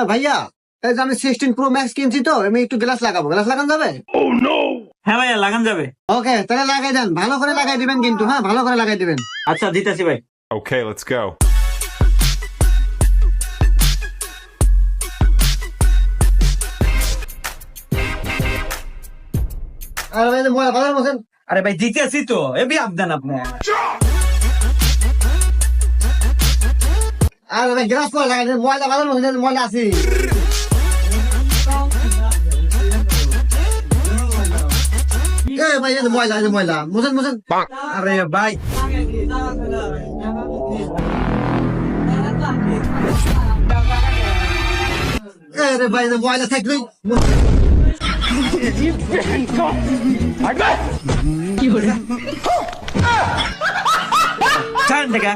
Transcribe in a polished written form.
ভাইয়া এই যে আমি 16 Pro Max কিনছি, তো আমি একটু গ্লাস লাগাবো, গ্লাস লাগানো যাবে? হ্যাঁ ভাইয়া, লাগান যাবে। ওকে, তাহলে লাগাই দেন, ভালো করে লাগাই দিবেন কিন্তু, হ্যাঁ ভালো করে লাগাই দিবেন। আচ্ছা, দিতেছি ভাই। Okay, let's go. আর ভাই ময়লা ভালো বলছেন। আরে ভাই, দিতেছি তো, এবি আবদান আপনি। আর ভাই গ্লাস করে লাগাই দেন, ময়লা ভালো বলছেন, ময়লা আছে। ভাই এই যে ময়লা, এই যে ময়লা মুছেন মুছেন। আরে ভাই, রে ভাই এই যে ময়লা থাকলেই ছাড়েন থেকে।